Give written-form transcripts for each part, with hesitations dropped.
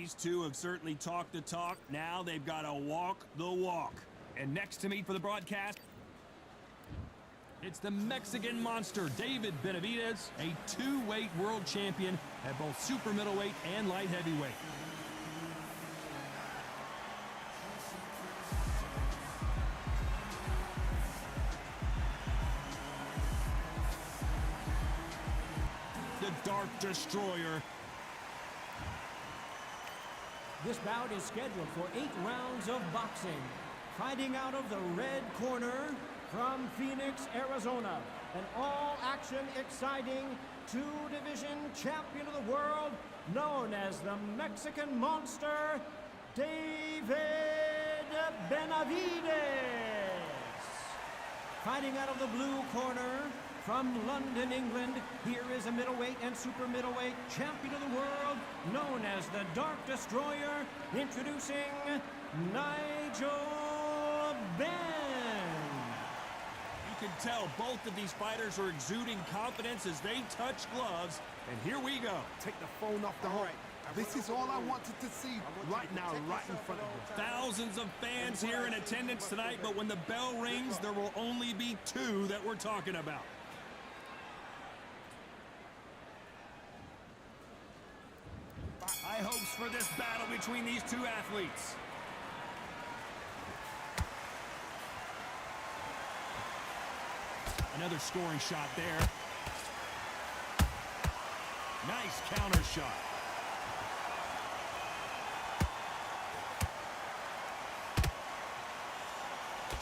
These two have certainly talked the talk. Now they've got to walk the walk. And next to me for the broadcast, it's the Mexican monster, David Benavidez, a two-weight world champion at both super middleweight and light heavyweight. The Dark Destroyer. This bout is scheduled for 8 rounds of boxing. Fighting out of the red corner from Phoenix, Arizona, an all-action, exciting two-division champion of the world, known as the Mexican Monster, David Benavidez. Fighting out of the blue corner from London, England, here is a middleweight and super middleweight champion of the world, known as the Dark Destroyer, introducing Nigel Benn. You can tell both of these fighters are exuding confidence as they touch gloves, and here we go. Take the phone off the hook. This is all I wanted to see right now, right in front of me. Thousands of fans here in attendance tonight, but when the bell rings, there will only be 2 that we're talking about. High hopes for this battle between these two athletes. Another scoring shot there. Nice counter shot.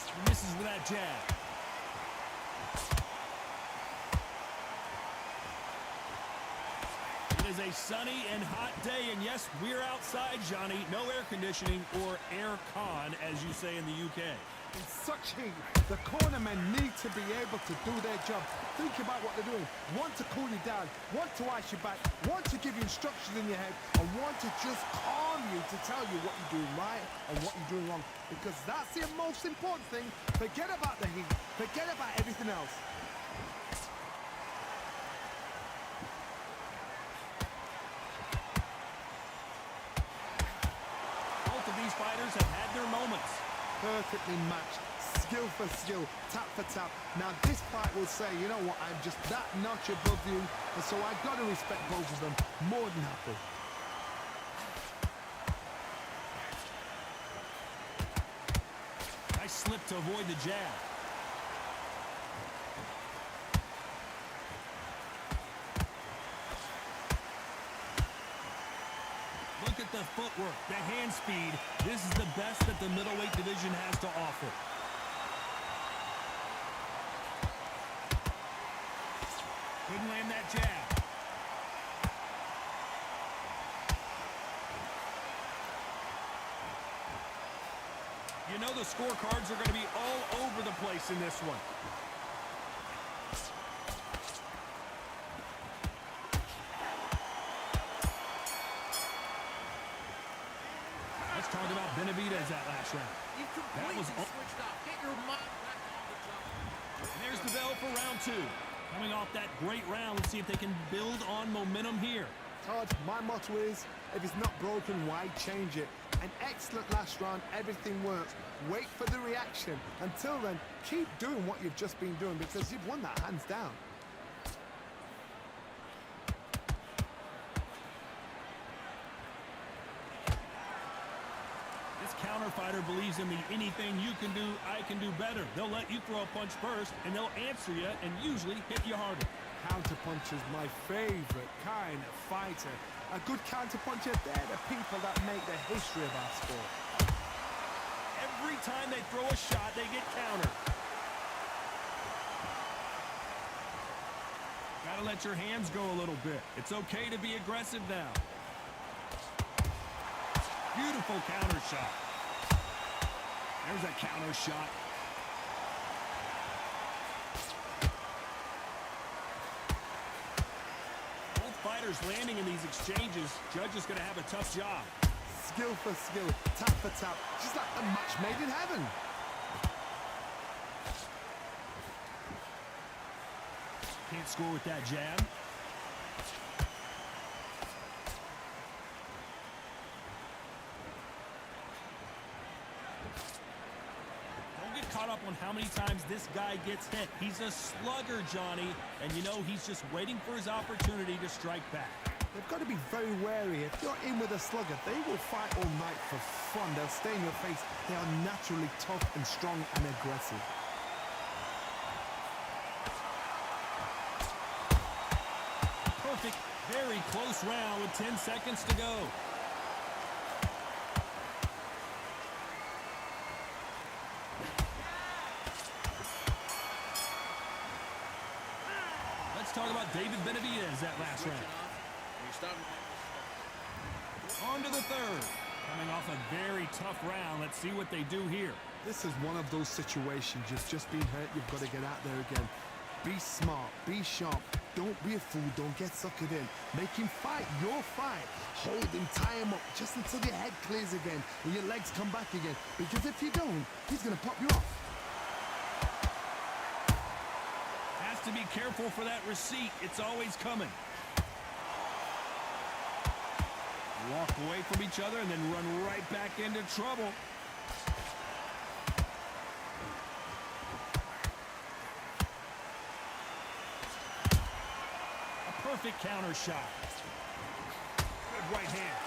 He misses with that jab. It is a sunny and hot day, and yes, we're outside, Johnny. No air conditioning or air con, as you say in the UK. In such heat, the cornermen need to be able to do their job. Think about what they're doing. One to cool you down, one to ice you back, one to give you instructions in your head, and one to just calm you to tell you what you're doing right and what you're doing wrong. Because that's the most important thing. Forget about the heat. Forget about everything else. Fighters have had their moments. Perfectly matched, skill for skill, tap for tap. Now this fight will say, you know what, I'm just that notch above you, and so I've got to respect both of them more than happy. Nice slip to avoid the jab. Look at the footwork, the hand speed. This is the best that the middleweight division has to offer. Couldn't land that jab. You know the scorecards are going to be all over the place in this one. Talk about Benavidez that last round. You completely switched off. Get your mind back on the top. And there's the bell for round 2. Coming off that great round, let's see if they can build on momentum here. Todd, my motto is, if it's not broken, why change it? An excellent last round, everything works. Wait for the reaction. Until then, keep doing what you've just been doing because you've won that hands down. Counter fighter believes in the anything you can do, I can do better. They'll let you throw a punch first, and they'll answer you and usually hit you harder. Counter punch is my favorite kind of fighter. A good counter puncher, they're the people that make the history of our sport. Every time they throw a shot, they get countered. Gotta let your hands go a little bit. It's okay to be aggressive now. Beautiful counter shot. There's a counter shot. Both fighters landing in these exchanges. Judge is going to have a tough job. Skill for skill, tap for tap. Just like a match made in heaven. Can't score with that jab. caught up on how many times this guy gets hit. He's a slugger, Johnny, and you know he's just waiting for his opportunity to strike back. They've got to be very wary. If you're in with a slugger, they will fight all night for fun. They'll stay in your face. They are naturally tough and strong and aggressive. Perfect, very close round with 10 seconds to go. Let's talk about David Benavidez that last round. On to the third. Coming off a very tough round. Let's see what they do here. This is one of those situations. You've just been hurt. You've got to get out there again. Be smart. Be sharp. Don't be a fool. Don't get suckered in. Make him fight your fight. Hold him. Tie him up just until your head clears again and your legs come back again. Because if you don't, he's going to pop you off. Has to be careful for that receipt. It's always coming. Walk away from each other and then run right back into trouble. A perfect counter shot. Good right hand.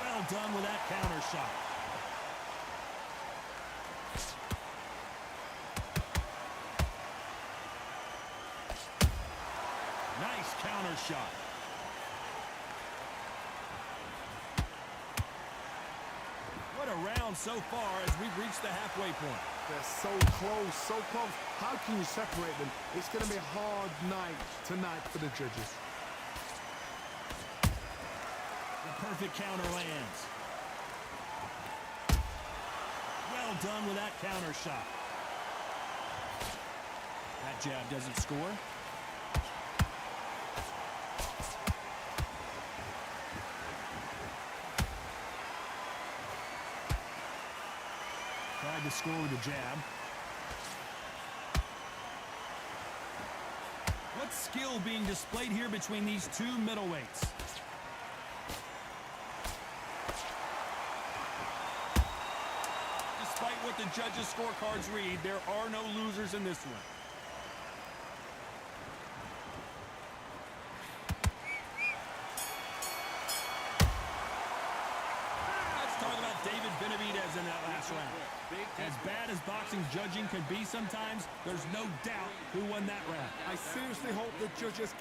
Well done with that counter shot. Nice counter shot. What a round so far as we've reached the halfway point. They're so close, so close. How can you separate them? It's going to be a hard night tonight for the judges. The perfect counter lands. Well done with that counter shot. That jab doesn't score. Tried to score with a jab. What skill being displayed here between these two middleweights? Despite what the judges' scorecards read, there are no losers in this one. Let's talk about David Benavidez in that last round. As bad as boxing judging can be sometimes, there's no doubt who won that round. I seriously hope the judges...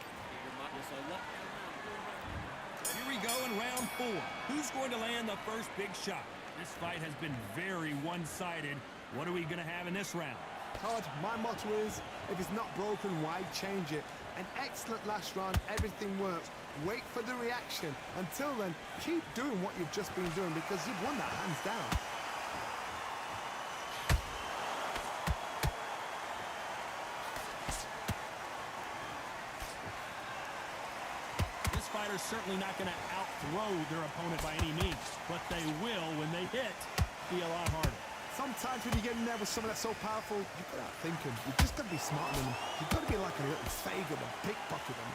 Here we go in round 4. Who's going to land the first big shot? This fight has been very one-sided. What are we going to have in this round? Todd, my motto is, if it's not broken, why change it? An excellent last round, everything works. Wait for the reaction. Until then, keep doing what you've just been doing because you've won that hands down. This fighter's certainly not going to outthrow their opponent by any means, but they will, when they hit, be a lot harder. Sometimes when you get in there with someone that's so powerful, you've got to think him. You've just got to be smarter than him. You've got to be like a little faggot and pickpocket him.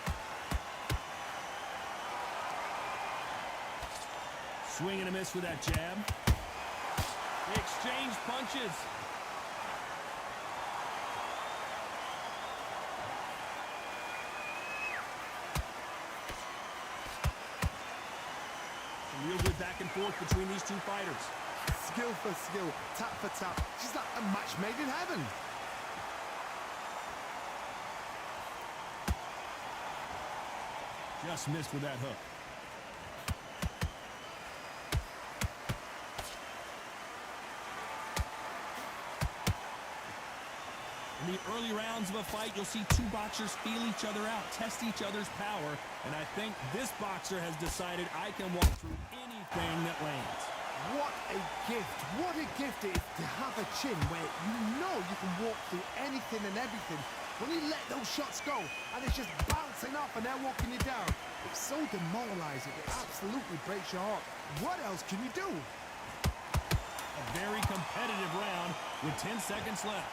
Swing and a miss with that jab. They exchange punches. Some real good back and forth between these two fighters. Skill for skill, tap for tap. Just like a match made in heaven. Just missed with that hook. In the early rounds of a fight, you'll see two boxers feel each other out, test each other's power, and I think this boxer has decided I can walk through anything that lands. What a gift. What a gift it is to have a chin where you know you can walk through anything and everything. When you let those shots go and it's just bouncing off and they're walking you down, it's so demoralizing. It absolutely breaks your heart. What else can you do? A very competitive round with 10 seconds left.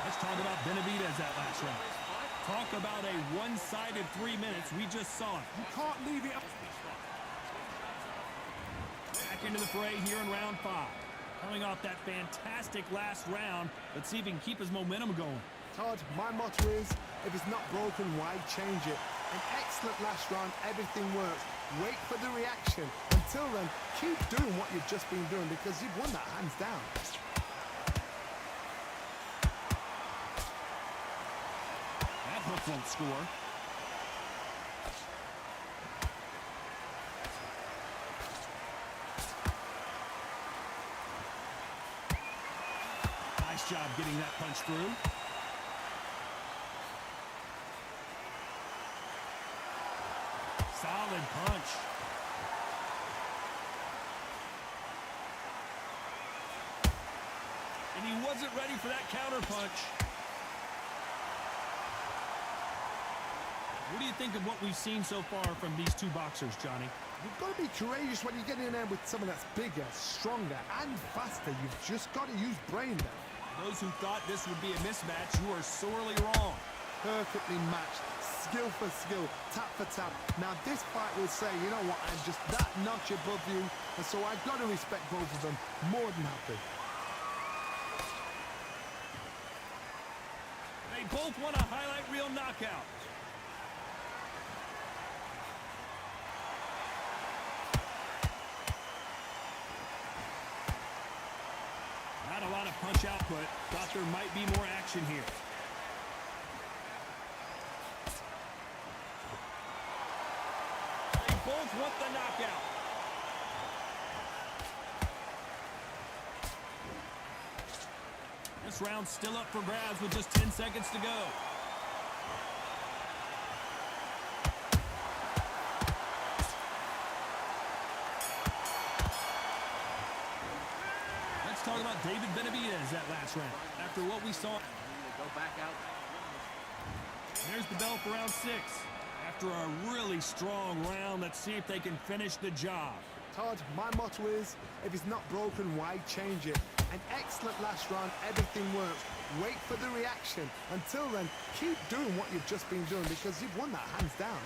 Let's talk about Benavidez that last round. Talk about a one-sided 3 minutes. We just saw it. You can't leave it up. Back into the fray here in round 5. Coming off that fantastic last round. Let's see if he can keep his momentum going. Todd, my motto is, if it's not broken, why change it? An excellent last round, everything works. Wait for the reaction. Until then, keep doing what you've just been doing because you've won that hands down. That hook won't score. Nice job getting that punch through. Solid punch. And he wasn't ready for that counter punch. What do you think of what we've seen so far from these two boxers, Johnny? You've got to be courageous when you get in there with someone that's bigger, stronger, and faster. You've just got to use brain there. Those who thought this would be a mismatch, you are sorely wrong. Perfectly matched, skill for skill, tap for tap. Now this fight will say, you know what, I'm just that notch above you, and so I've got to respect both of them more than happy. They both want a highlight reel knockout. Not a lot of punch output. Thought there might be more action here. They both want the knockout. This round's still up for grabs with just 10 seconds to go. Let's talk about David Benavidez that last round. After what we saw, Go back out. there's the bell for round 6. After a really strong round, let's see if they can finish the job. Todd, my motto is, if it's not broken, why change it? An excellent last round, everything works. Wait for the reaction. Until then, keep doing what you've just been doing because you've won that hands down.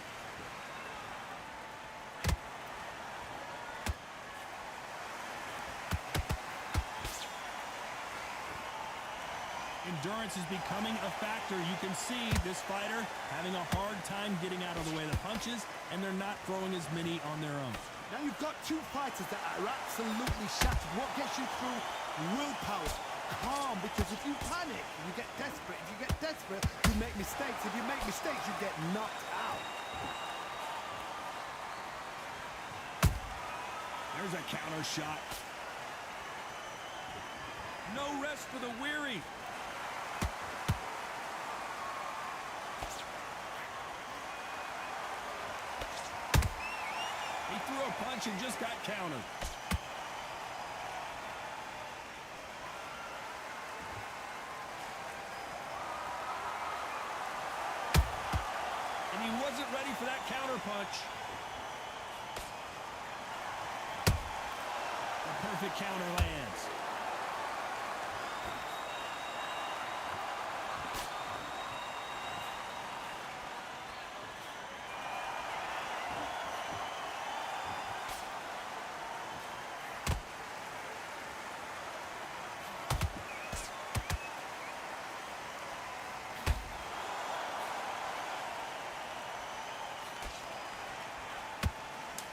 Endurance is becoming a factor. You can see this fighter having a hard time getting out of the way of the punches, and they're not throwing as many on their own. Now you've got two fighters that are absolutely shattered. What gets you through? Willpower. Calm, because if you panic, you get desperate. If you get desperate, you make mistakes. If you make mistakes, you get knocked out. There's a counter shot. No rest for the weary. He threw a punch and just got countered. And he wasn't ready for that counter punch. The perfect counter lands.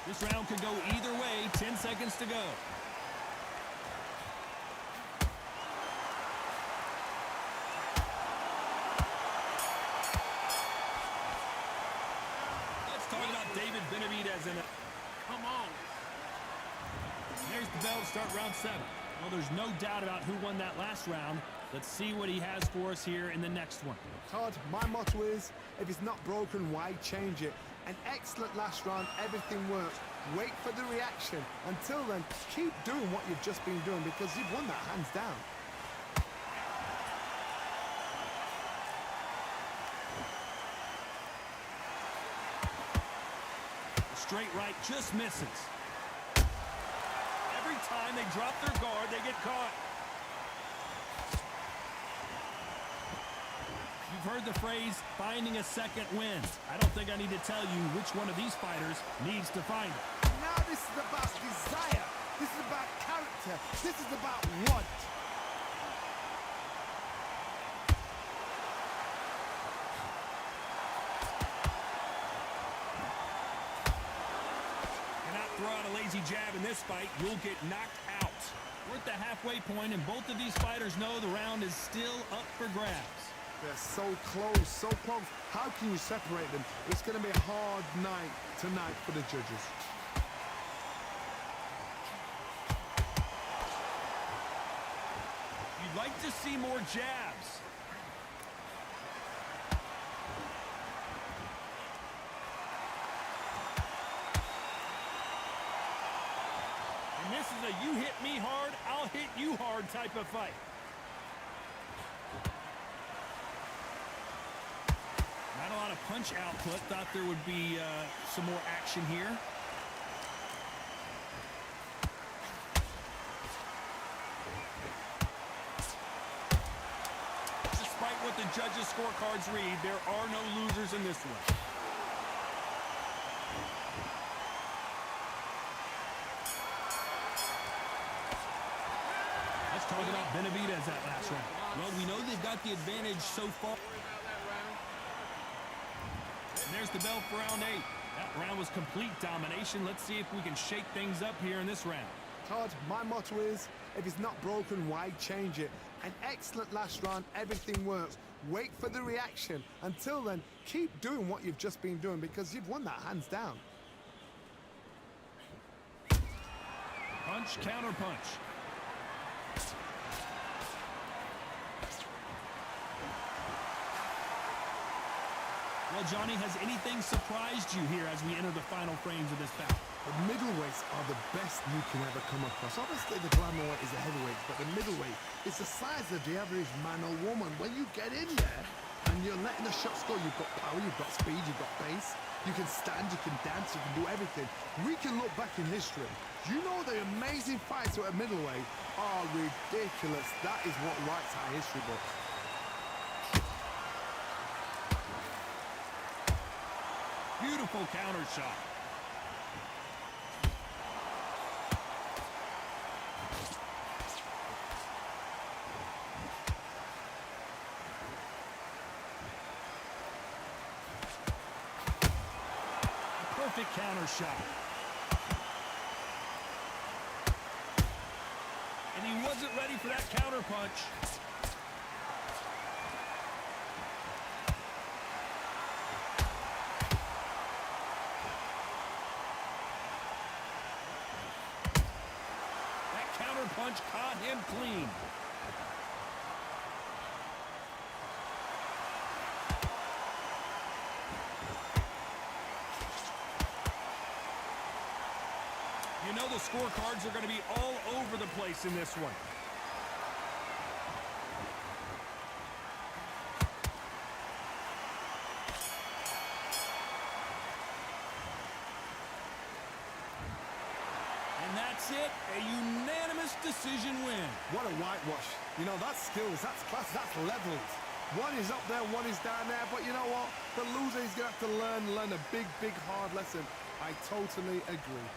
This round could go either way. 10 seconds to go. Let's talk about David Benavidez in it. Come on. There's the bell to start round 7. Well, there's no doubt about who won that last round. Let's see what he has for us here in the next one. Todd, my motto is, if it's not broken, why change it? An excellent last round, everything works. Wait for the reaction. Until then, keep doing what you've just been doing because you've won that hands down. The straight right just misses. Every time they drop their guard, they get caught. You You've heard the phrase, finding a second wind. I don't think I need to tell you which one of these fighters needs to find it. Now this is about desire. This is about character. This is about want. Cannot throw out a lazy jab in this fight. You'll get knocked out. We're at the halfway point, and both of these fighters know the round is still up for grabs. They're so close, so close. How can you separate them? It's going to be a hard night tonight for the judges. You'd like to see more jabs. And this is a you hit me hard, I'll hit you hard type of fight. Not a lot of punch output. Thought there would be some more action here. Despite what the judges' scorecards read, there are no losers in this one. Let's talk about Benavidez that last round. Well, we know they've got the advantage so far. And there's the bell for round 8. That round was complete domination. Let's see if we can shake things up here in this round. Todd, my motto is, if it's not broken, why change it? An excellent last round, everything works. Wait for the reaction. Until then, keep doing what you've just been doing because you've won that hands down. Punch, counter punch. Well, Johnny, has anything surprised you here as we enter the final frames of this bout? The middleweights are the best you can ever come across. Obviously, the glamour weight is the heavyweight, but the middleweight is the size of the average man or woman. When you get in there and you're letting the shots go, you've got power, you've got speed, you've got pace. You can stand, you can dance, you can do everything. We can look back in history. You know the amazing fights at middleweight are ridiculous. That is what writes our history book. Beautiful counter shot. Perfect counter shot. And he wasn't ready for that counter punch. Punch caught him clean. You know the scorecards are going to be all over the place in this one. And that's it, a unanimous decision win. What a whitewash. You know, that's skills, that's class, that's levels. One is up there, one is down there, but you know what? The loser is going to have to learn a big, big, hard lesson. I totally agree.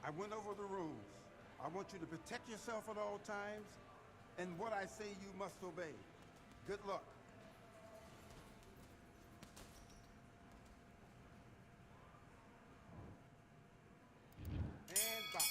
I went over the rules. I want you to protect yourself at all times, and what I say you must obey. Good luck. And box.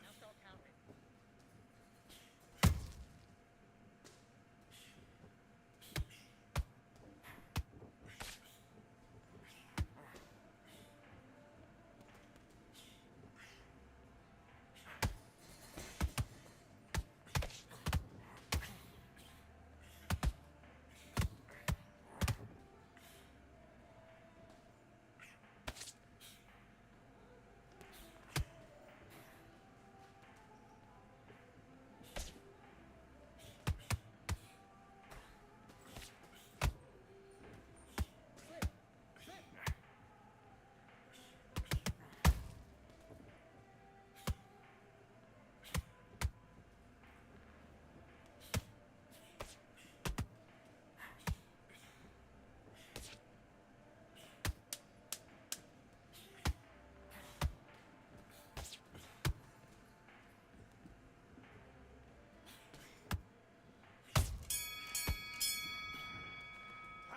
Now start counting. Slip! Slip!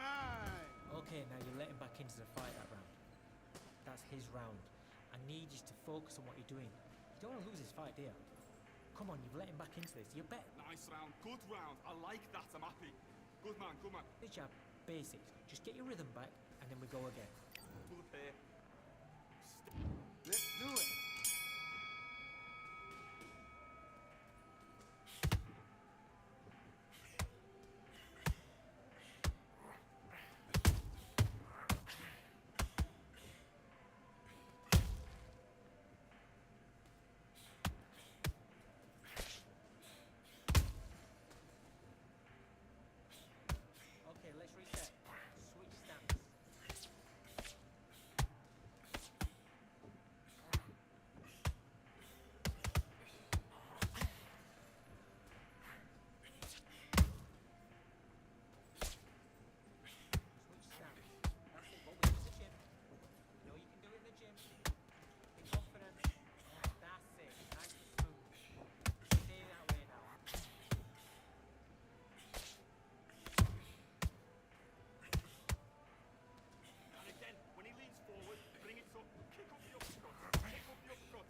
Time! Okay, now you're letting back into the fight that round. That's his round. I need you to focus on what you're doing. You don't want to lose this fight, do you? Come on, you've let him back into this. You're better. Nice round, good round. I like that, I'm happy. Good man, good man. Good job. Basics. Just get your rhythm back, and then we go again. Good here. Let's do it. Okay, let's reset. Switch stance. Switch stance. That's it, what we do in the gym. You know you can do it in the gym. Be confident. That's it. Nice and smooth. Stay that way now. And again, when he leans forward, bring it up, kick up the uppercuts. Kick up the uppercuts.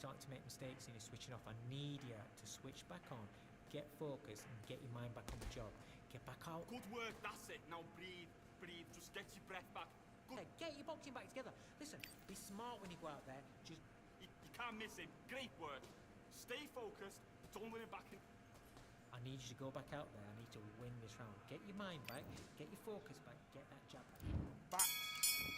starting to make mistakes and you're switching off, I need you to switch back on, get focused and get your mind back on the job. Get back out. Good work, that's it. Now breathe, breathe. Just get your breath back. Good. Get your boxing back together. Listen, be smart when you go out there. Just You can't miss him. Great work. Stay focused. Don't win it back in. I need you to go back out there. I need to win this round. Get your mind back. Get your focus back. Get that jab back. Box. Keep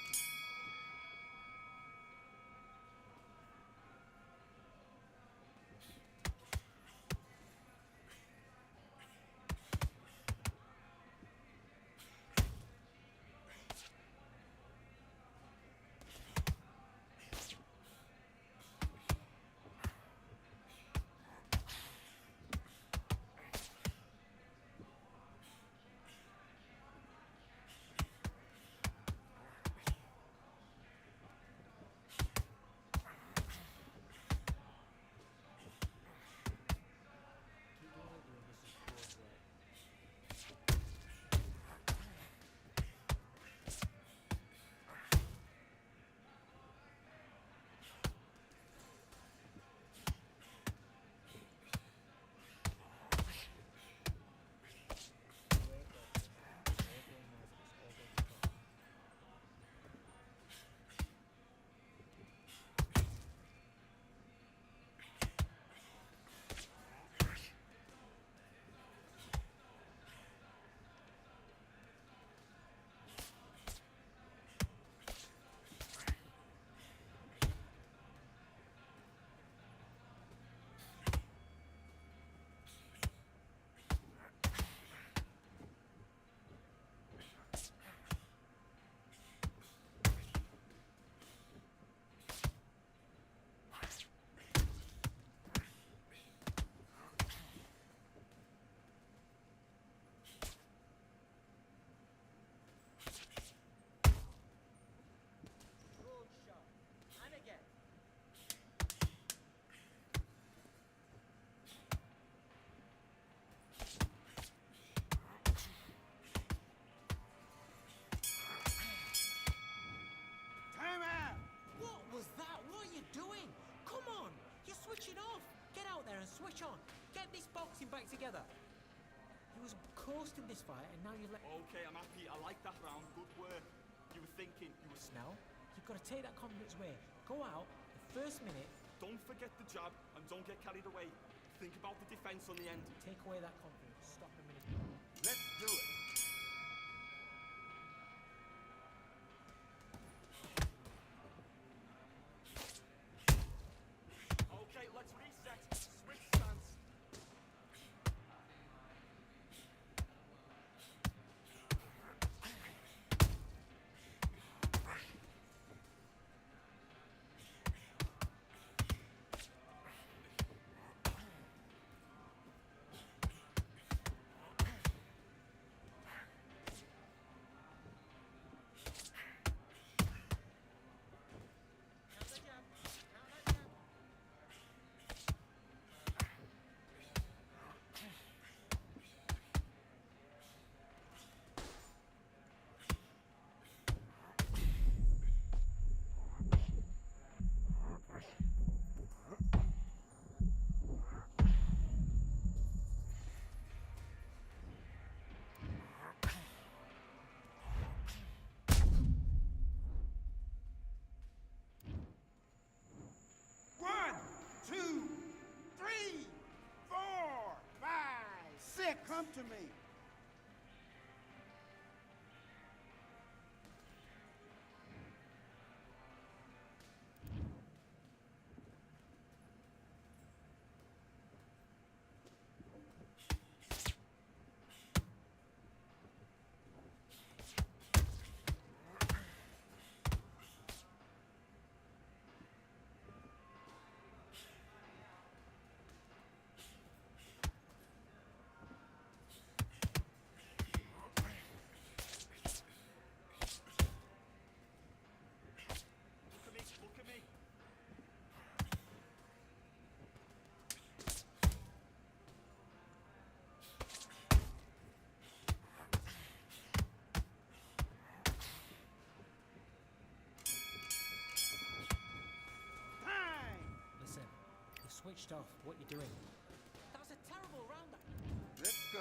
doing what you're doing. This is close work. Great boxing. All going nice. It's all going to go. Good shot. And again. Time out. What was that? What are you doing? Come on. You're switching off. Get out there and switch on. Get this boxing back together. You was coasting this fight and now you've let... Okay, I'm happy. I like that round. Good work. You were thinking. You were. Now, you've got to take that confidence away. Go out, the first minute, Don't forget the jab and don't get carried away. Think about the defense on the end. take away that confidence. Stop a minute. Let's do it. Okay, let's reset. Switch stance. Count that jab. Count that jab. One, two, three, four, five, six. Come to me. Look at me. Look at me. Time. Listen, you switched off. What you doing? That was a terrible round. Let's go.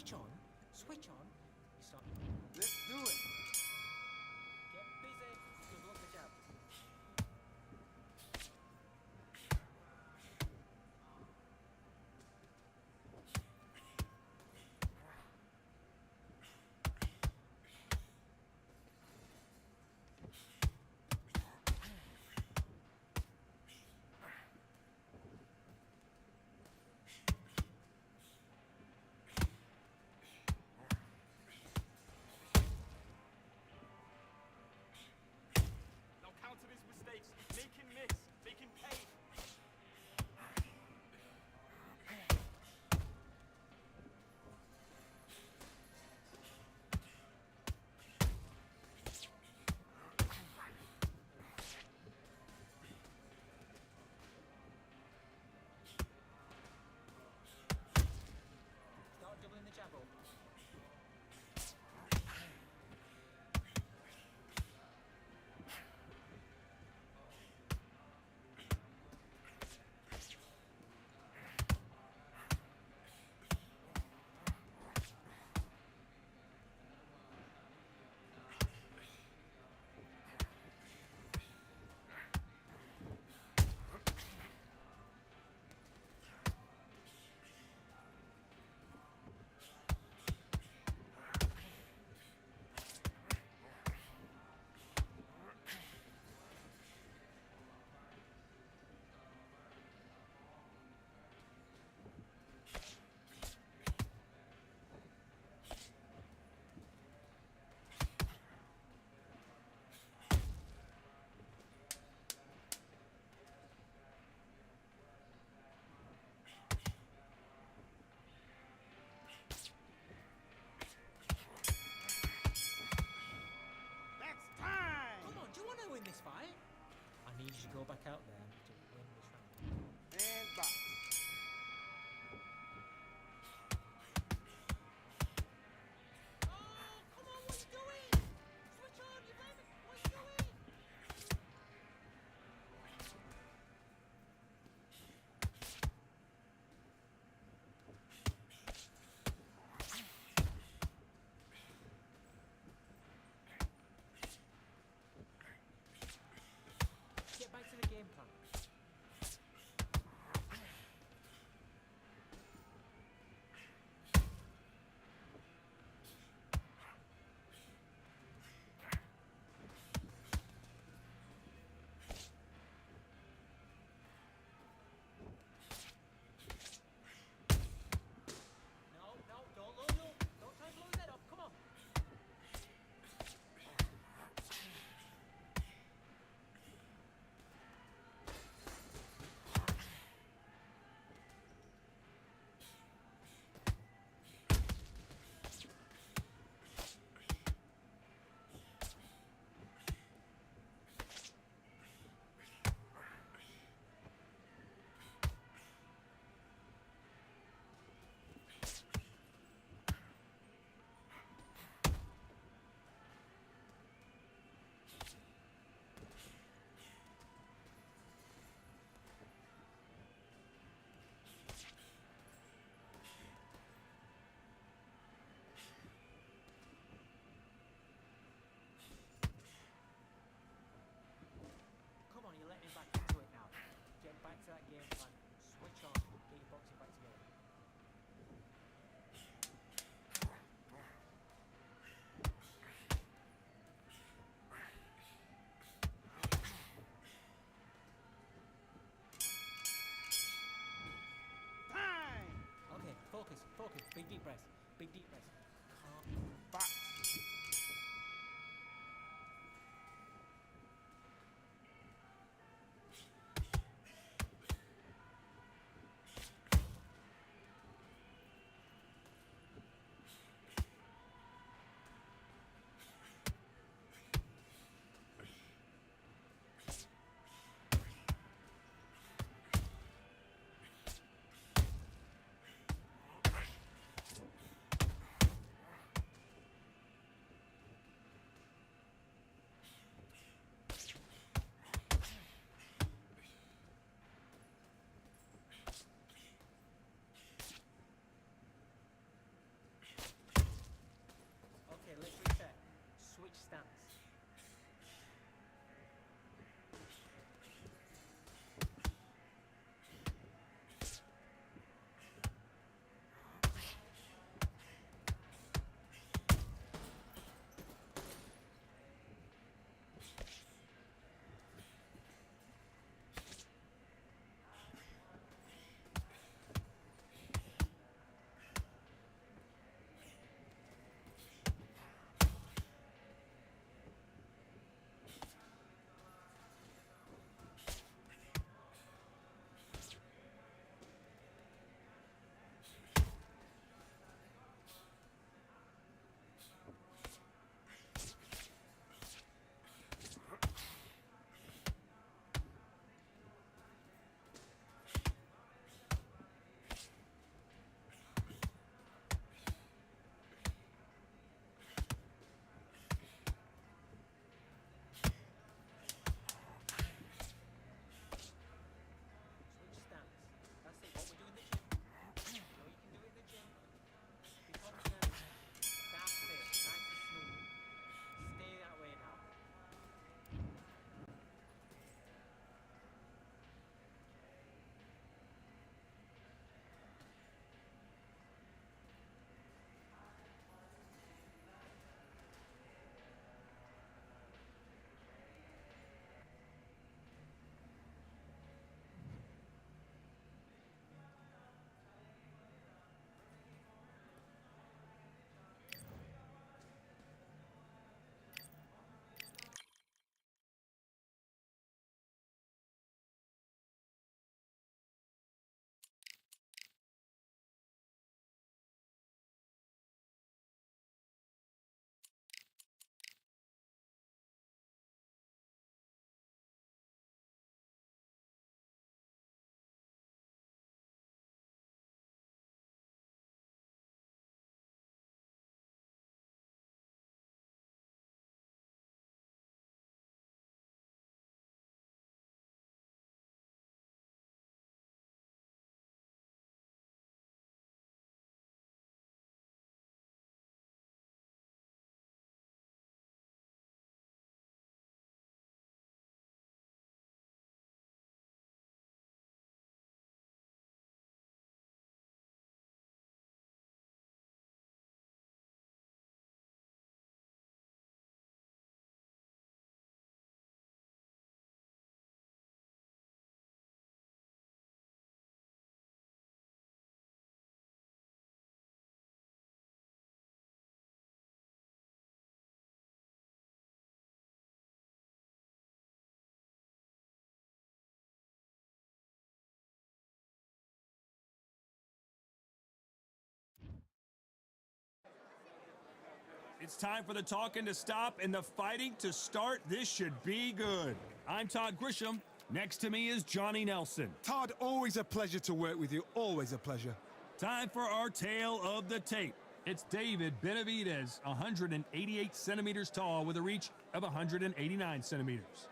switch on. Switch on. You start. Let's do it. Get busy. Good luck, the jab. Now counter his mistakes. Make him miss. Make him pay. Start doubling the jab up. That's time. Come on, do you want to win this fight? I need you to go back out there to win this round. And box. Oh, come on, what are you doing? Switch on, you baby. What are you doing? Get back to the game plan. No, don't load up. Don't try and blow his head off. Come on. Come on, you're letting him back into it now. Get back to that game plan. Switch on. Get your boxing back together. Time. Okay, focus, focus. Big deep breath. Big deep breath. Calm. Box. It's time for the talking to stop and the fighting to start. This should be good. I'm Todd Grisham. Next to me is Johnny Nelson. Todd, always a pleasure to work with you. Always a pleasure. Time for our tale of the tape. It's David Benavidez, 188 centimeters tall with a reach of 189 centimeters.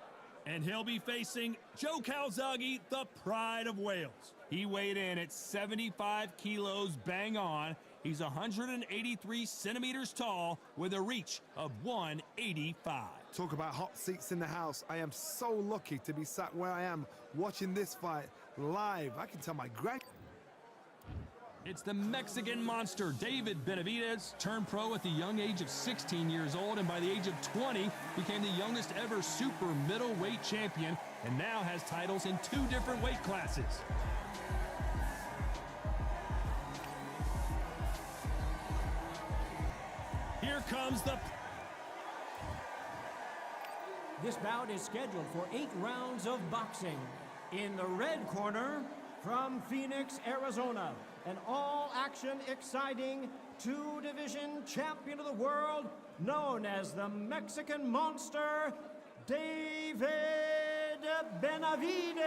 And he'll be facing Joe Calzaghe, the pride of Wales. He weighed in at 75 kilos bang on. He's 183 centimeters tall with a reach of 185. Talk about hot seats in the house. I am so lucky to be sat where I am watching this fight live. I can tell my grand... It's the Mexican monster, David Benavidez, turned pro at the young age of 16 years old, and by the age of 20, became the youngest ever super middleweight champion, and now has titles in 2 different weight classes. Here comes the... This bout is scheduled for 8 rounds of boxing. In the red corner, from Phoenix, Arizona, an all-action, exciting 2-division champion of the world, known as the Mexican Monster, David Benavidez.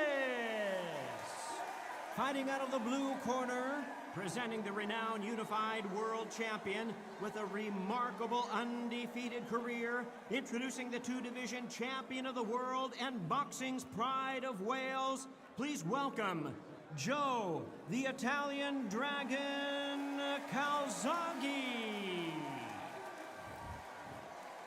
Fighting out of the blue corner, presenting the renowned unified world champion with a remarkable undefeated career, introducing the 2-division champion of the world and boxing's pride of Wales, please welcome Joe, the Italian Dragon Calzaghe.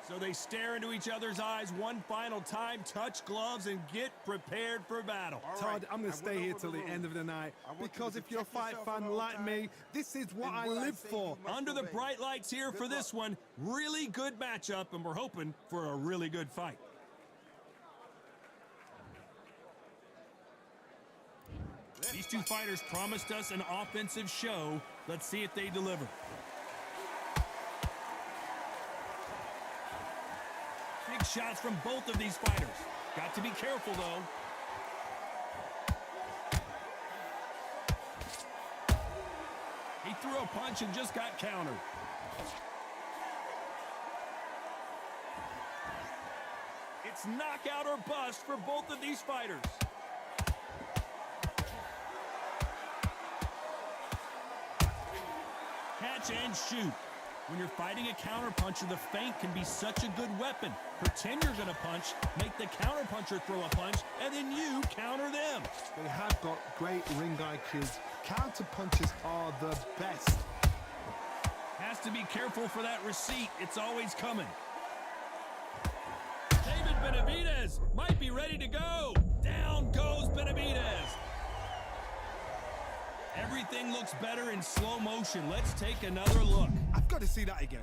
So they stare into each other's eyes one final time, touch gloves, and get prepared for battle. Todd, I'm going to stay here till the end of the night, because if you're a fight fan like me, this is what I live for. Under the bright lights here for this one, really good matchup, and we're hoping for a really good fight. These 2 fighters promised us an offensive show. Let's see if they deliver. Big shots from both of these fighters. Got to be careful, though. He threw a punch and just got countered. It's knockout or bust for both of these fighters. Catch and shoot. When you're fighting a counterpuncher, the feint can be such a good weapon. Pretend you're going to punch, make the counterpuncher throw a punch, and then you counter them. They have got great ring IQs. Counter punches are the best. Has to be careful for that receipt. It's always coming. David Benavidez might be ready to go. Down goes Benavidez. Everything looks better in slow motion. Let's take another look. I've got to see that again.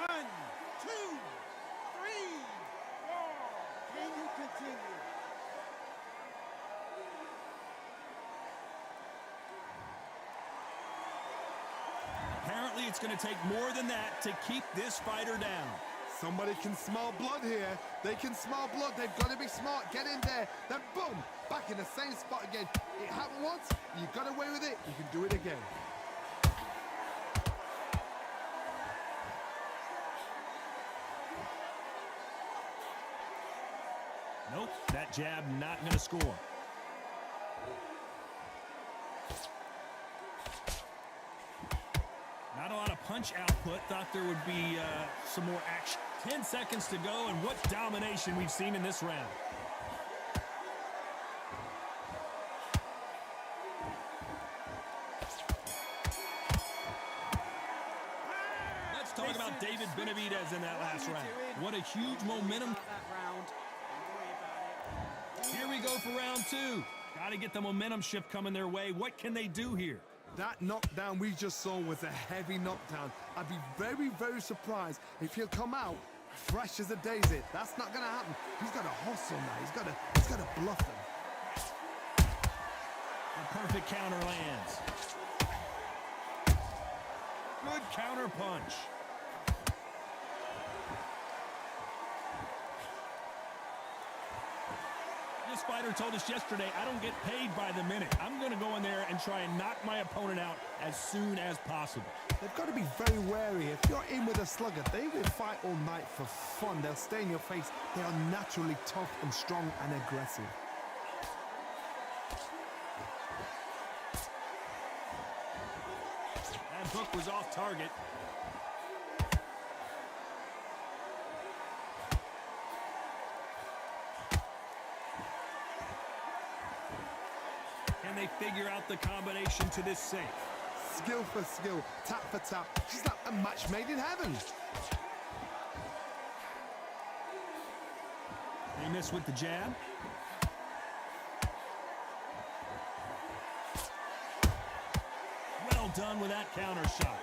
One, two, three, four. Can you continue? Apparently, it's going to take more than that to keep this fighter down. Somebody can smell blood here. They can smell blood. They've got to be smart. Get in there. Then boom, back in the same spot again. It happened once. You got away with it. You can do it again. Nope, that jab not going to score. Not a lot of punch output. Thought there would be some more action. 10 seconds to go, and what domination we've seen in this round. Let's talk about David Benavidez in that last round. What a huge momentum. Here we go for round 2. Got to get the momentum shift coming their way. What can they do here? That knockdown we just saw was a heavy knockdown. I'd be very, very surprised if he'll come out fresh as a daisy. That's not going to happen. He's got to hustle now. He's got to bluff them. A perfect counter lands. Good counter punch. This fighter told us yesterday, I don't get paid by the minute. I'm going to go in there and try and knock my opponent out as soon as possible. They've got to be very wary. If you're in with a slugger, they will fight all night for fun. They'll stay in your face. They are naturally tough and strong and aggressive. That hook was off target. Can they figure out the combination to this safe? Skill for skill, tap for tap. She's like a match made in heaven. They miss with the jab. Well done with that counter shot.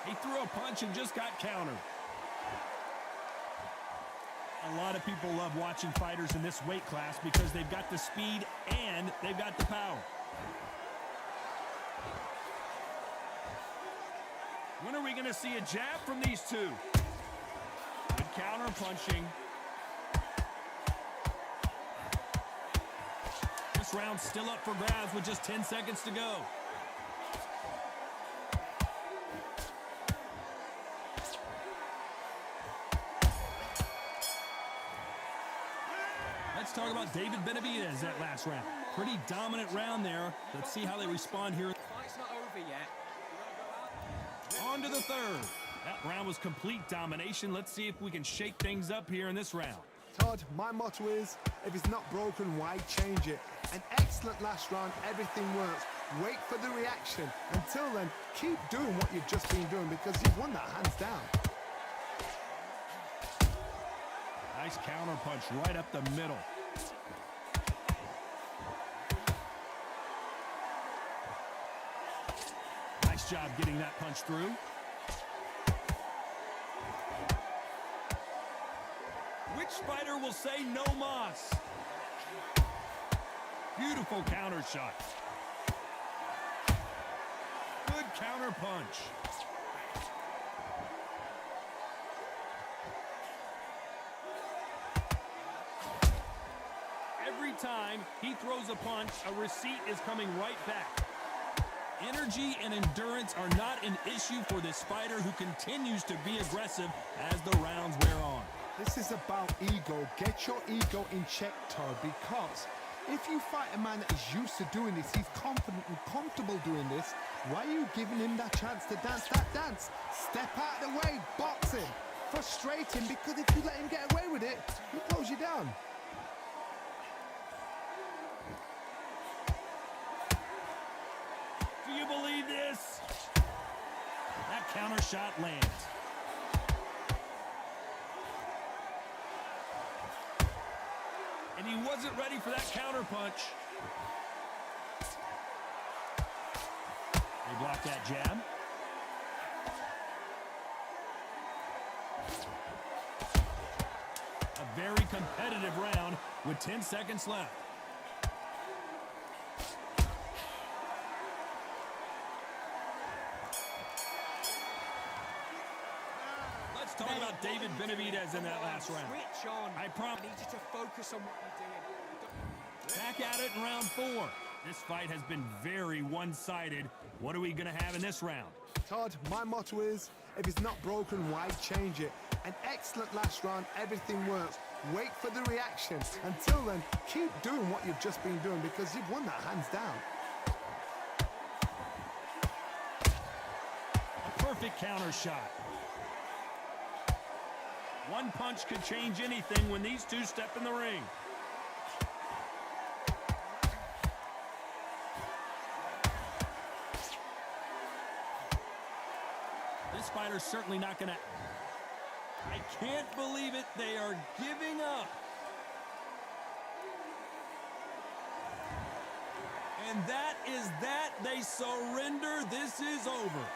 He threw a punch and just got countered. A lot of people love watching fighters in this weight class because they've got the speed and they've got the power. When are we going to see a jab from these two? Good counter punching. This round's still up for grabs with just 10 seconds to go. Let's talk about David Benavidez that last round. Pretty dominant round there. Let's see how they respond here. Fight's not over yet. On to the third. That round was complete domination. Let's see if we can shake things up here in this round. Todd, my motto is, if it's not broken, why change it? An excellent last round, everything works. Wait for the reaction. Until then, keep doing what you've just been doing because you've won that hands down. Nice counter punch right up the middle. Nice job getting that punch through. Which fighter will say no mas? Beautiful counter shot. Good counter punch. Every time he throws a punch, a receipt is coming right back. Energy and endurance are not an issue for this fighter who continues to be aggressive as the rounds wear on. This is about ego. Get your ego in check, Todd, because if you fight a man that is used to doing this, he's confident and comfortable doing this, why are you giving him that chance to dance that dance? Step out of the way, box him, frustrate him, because if you let him get away with it, he'll close you down. Do you believe this? That counter shot lands. And he wasn't ready for that counter punch. They block that jab. A very competitive round with 10 seconds left. Let's talk about David Benavidez in that last round. Switch on. I promise. I need you to focus on what you're doing. Back at it in round 4. This fight has been very one-sided. What are we going to have in this round? Todd, my motto is, if it's not broken, why change it? An excellent last round, everything works. Wait for the reaction. Until then, keep doing what you've just been doing because you've won that hands down. A perfect counter shot. One punch could change anything when these two step in the ring. This fighter's certainly not going to... I can't believe it. They are giving up. And that is that. They surrender. This is over.